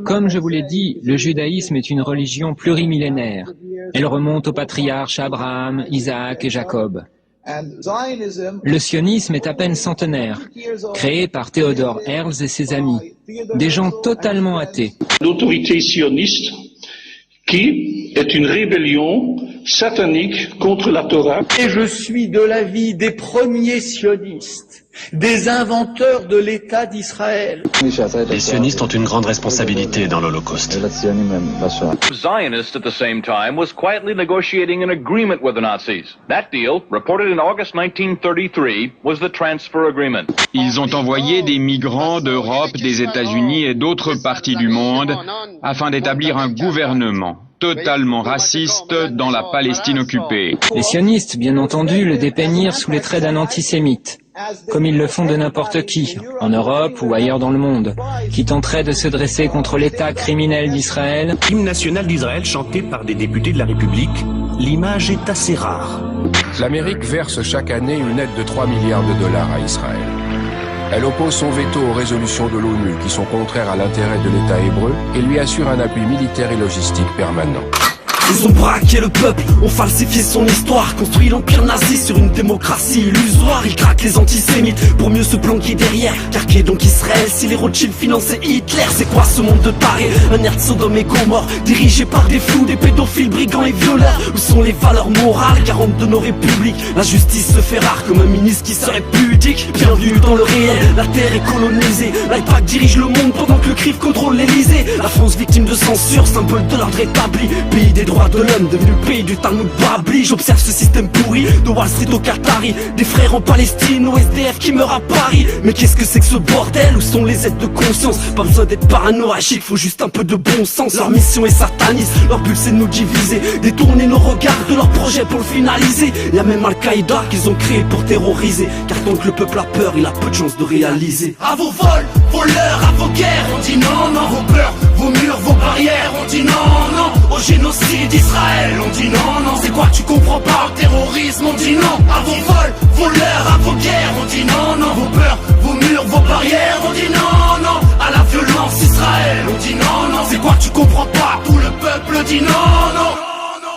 Comme je vous l'ai dit, le judaïsme est une religion plurimillénaire. Elle remonte aux patriarches Abraham, Isaac et Jacob. Le sionisme est à peine centenaire, créé par Theodor Herzl et ses amis, des gens totalement athées. L'autorité sioniste, qui est une rébellion satanique contre la Torah. Et je suis de l'avis des premiers sionistes, des inventeurs de l'État d'Israël. Les sionistes ont une grande responsabilité dans l'Holocauste. Zionist at the same time was quietly negotiating an agreement with the Nazis. That deal, reported in August 1933, was the transfer agreement. Ils ont envoyé des migrants d'Europe, des États-Unis et d'autres parties du monde afin d'établir un gouvernement totalement raciste dans la Palestine occupée. Les sionistes, bien entendu, le dépeignirent sous les traits d'un antisémite, comme ils le font de n'importe qui, en Europe ou ailleurs dans le monde, qui tenterait de se dresser contre l'État criminel d'Israël. L'hymne national d'Israël chanté par des députés de la République, l'image est assez rare. L'Amérique verse chaque année une aide de 3 milliards de dollars à Israël. Elle oppose son veto aux résolutions de l'ONU qui sont contraires à l'intérêt de l'État hébreu et lui assure un appui militaire et logistique permanent. Ils ont braqué le peuple, ont falsifié son histoire, construit l'empire nazi sur une démocratie illusoire. Ils craquent les antisémites pour mieux se planquer derrière. Car qui est donc Israël si les Rothschild finançaient Hitler? C'est quoi ce monde de tarés? Un air de Sodome et Gomorrhe, dirigé par des fous, des pédophiles, brigands et violeurs. Où sont les valeurs morales, garantes de nos républiques? La justice se fait rare comme un ministre qui serait pudique. Bienvenue dans le réel, la terre est colonisée. L'IPAC dirige le monde pendant que le CRIF contrôle l'Elysée. La France victime de censure, symbole de l'ordre établi, pays des droits de l'homme, devenu le pays du Talmud Babli. J'observe ce système pourri, de Wall Street au Qatari, des frères en Palestine, au SDF qui meurent à Paris. Mais qu'est-ce que c'est que ce bordel? Où sont les aides de conscience? Pas besoin d'être paranoïaque, faut juste un peu de bon sens. Leur mission est sataniste, leur but c'est de nous diviser, détourner nos regards de leurs projets pour le finaliser. Y'a même Al-Qaïda qu'ils ont créé pour terroriser, car tant que le peuple a peur, il a peu de chance de réaliser. À vos vols, vos leurs, à vos guerres, on dit non, non. Vos peurs, vos murs, vos barrières, on dit non, non. Au génocide d'Israël, on dit non, non. C'est quoi que tu comprends pas au terrorisme, on dit non. À vos vols, vos leurs, à vos guerres, on dit non, non. Vos peurs, vos murs, vos barrières, on dit non, non. À la violence Israël, on dit non, non. C'est quoi que tu comprends pas, tout le peuple dit non, non.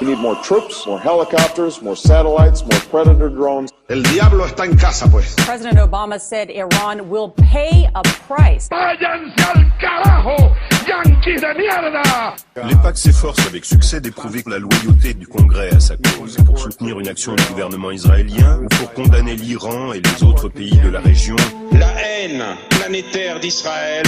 We need more troops, more helicopters, more satellites, more Predator drones. El diablo está en casa, pues. President Obama said Iran will pay a price. Váyanse al carajo, yanquis de mierda! L'EPAC s'efforce avec succès d'éprouver la loyauté du Congrès à sa cause pour soutenir une action du gouvernement israélien ou pour condamner l'Iran et les autres pays de la région. La haine planétaire d'Israël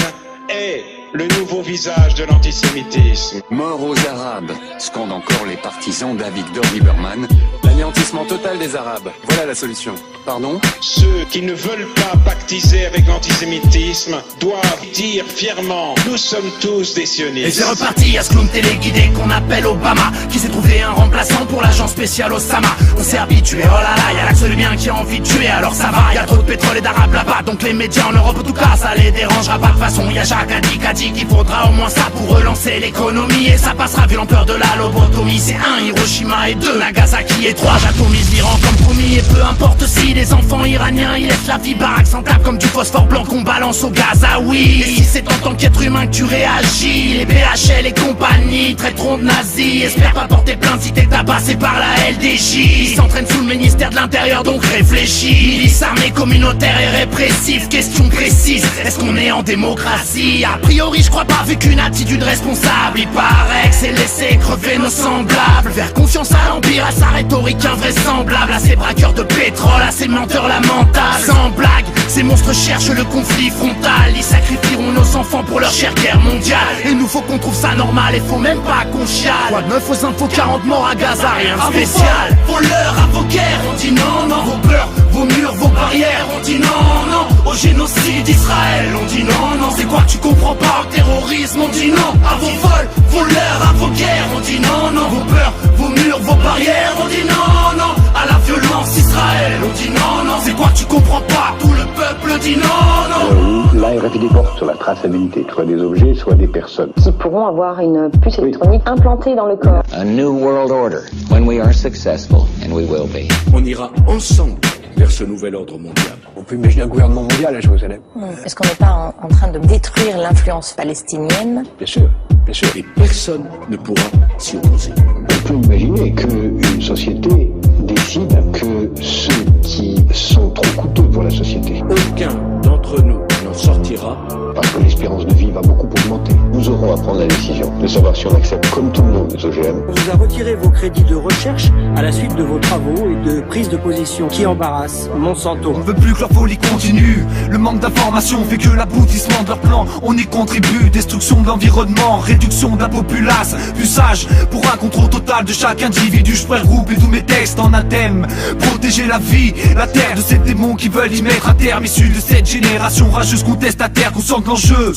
est le nouveau visage de l'antisémitisme. Mort aux Arabes, scandent encore les partisans d'Avigdor Lieberman. L'anéantissement total des Arabes, voilà la solution. Pardon? Ceux qui ne veulent pas pactiser avec l'antisémitisme doivent dire fièrement: nous sommes tous des sionistes. Et c'est reparti à ce clown téléguidé qu'on appelle Obama, qui s'est trouvé un remplaçant pour l'agent spécial Osama. On s'est habitué, oh là là, y'a l'axe bien qui a envie de tuer, alors ça va. Y'a trop de pétrole et d'arabes là-bas, donc les médias en Europe en tout cas, ça les dérangera pas. De façon, y'a Jacques Hadid qui a dit qu'il faudra au moins ça pour relancer l'économie. Et ça passera vu l'ampleur de la lobotomie. C'est 1 Hiroshima et 2 Nagasaki et 3 j'atomise l'Iran comme promis. Et peu importe si les enfants iraniens ils laissent la vie baraque sans table comme du phosphore blanc qu'on balance au Gazaoui. Et si c'est en tant qu'être humain que tu réagis, les BHL et compagnie traiteront de nazis. Espère pas porter plainte si t'es tabassé par la LDJ. Ils s'entraînent sous le ministère de l'Intérieur donc réfléchis. Milice armée communautaire et répressif. Question précise, est-ce qu'on est en démocratie? A priori je crois pas vu qu'une attitude responsable. Il paraît que c'est laisser crever nos semblables. Faire confiance à l'empire, à sa rhétorique invraisemblable, à ces braqueurs de pétrole, à ces menteurs lamentables. Sans blague, ces monstres cherchent le conflit frontal. Ils sacrifieront nos enfants pour leur chère guerre mondiale. Et nous faut qu'on trouve ça normal et faut même pas qu'on chiale. Quoi de 9 aux infos, 40 morts à Gaza, rien de spécial. Vos leurs, à vos guerres, on dit non, non. Vos peurs, vos murs, vos barrières, on dit non, non. Au génocide d'Israël, on dit non, non. C'est quoi que tu comprends pas au terrorisme, on dit non. À vos vols, vos leurs, à vos guerres, on dit non, non. Vos peurs, vos murs, vos barrières, on dit non, non. À la violence Israël, on dit non, non. C'est quoi que tu comprends pas, tout le peuple dit non, non. La RFID porte sur la traçabilité, soit des objets, soit des personnes. Qui pourront avoir une puce électronique implantée dans le corps. A new world order, when we are successful, and we will be. On ira ensemble vers ce nouvel ordre mondial. On peut imaginer un gouvernement mondial à Jérusalem. Est-ce qu'on n'est pas en train de détruire l'influence palestinienne? Bien sûr, bien sûr. Et personne ne pourra s'y opposer. On peut imaginer qu'une société décide que ceux qui sont trop coûteux pour la société, aucun d'entre nous n'en sortira. Parce que l'espérance de vie va beaucoup augmenter. Nous aurons à prendre la décision de savoir si on accepte comme tout le monde les OGM. On vous a retiré vos crédits de recherche à la suite de vos travaux et de prise de position qui embarrassent Monsanto. On veut plus que leur folie continue. Le manque d'information fait que l'aboutissement de leur plan, on y contribue. Destruction de l'environnement, réduction de la populace. Plus sage pour un contrôle total de chaque individu. Je regrouper tous mes textes en un thème. Protéger la vie, la terre de ces démons qui veulent y mettre un terme. Issus de cette génération rageuse contestataire, conscient que l'enjeu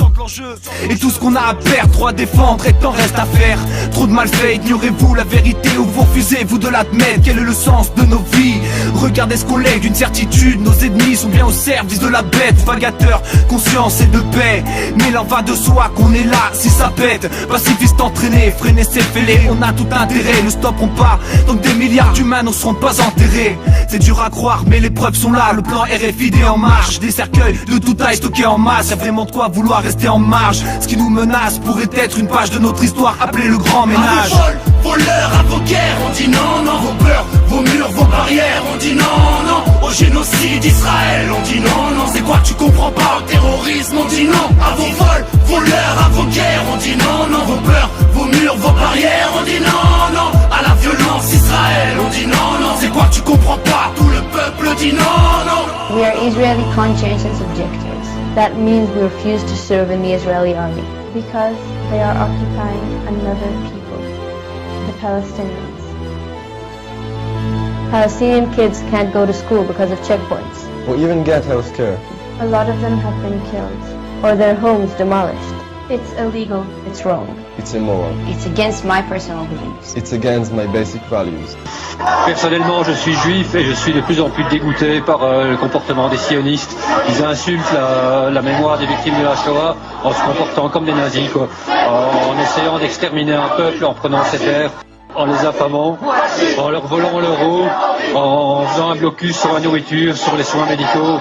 et tout ce qu'on a à perdre, droit à défendre et tant reste à faire. Trop de malfaits, ignorez-vous la vérité ou vous refusez-vous de l'admettre? Quel est le sens de nos vies? Regardez ce qu'on lègue d'une certitude. Nos ennemis sont bien au service de la bête. Vagateurs, conscience et de paix. Mais il en va de soi qu'on est là si ça pète. Pacifiste entraîné, freiner c'est fêlé. On a tout intérêt, ne stopperons pas. Donc des milliards d'humains ne seront pas enterrés. C'est dur à croire mais les preuves sont là. Le plan RFID en marche. Des cercueils de toute taille stockés en masse. Y'a vraiment de quoi vouloir rester en marge. Ce qui nous menace pourrait être une page de notre histoire appelée le grand ménage. À vos vols, voleurs, à vos guerres, on dit non, non. Vos peurs, vos murs, vos barrières, on dit non, non. Au génocide d'Israël, on dit non, non. C'est quoi que tu comprends pas? Au terrorisme, on dit non. À vos vols, voleurs, à vos guerres, on dit non, non. Vos peurs, vos murs, vos barrières, on dit non, non. À la violence Israël, on dit non, non. C'est quoi que tu comprends pas? Tout le peuple dit non, non. We are Israeli conscientious objectors. That means we refuse to serve in the Israeli army because they are occupying another people, the Palestinians. Palestinian kids can't go to school because of checkpoints. Or even get health care. A lot of them have been killed or their homes demolished. It's illegal. It's wrong. It's immoral. It's against my personal beliefs. It's against my basic values. Personnellement, je suis juif et je suis de plus en plus dégoûté par le comportement des sionistes. Ils insultent la mémoire des victimes de la Shoah en se comportant comme des nazis, quoi. En essayant d'exterminer un peuple, en prenant ses terres, en les affamant, en leur volant l'euro, en faisant un blocus sur la nourriture, sur les soins médicaux.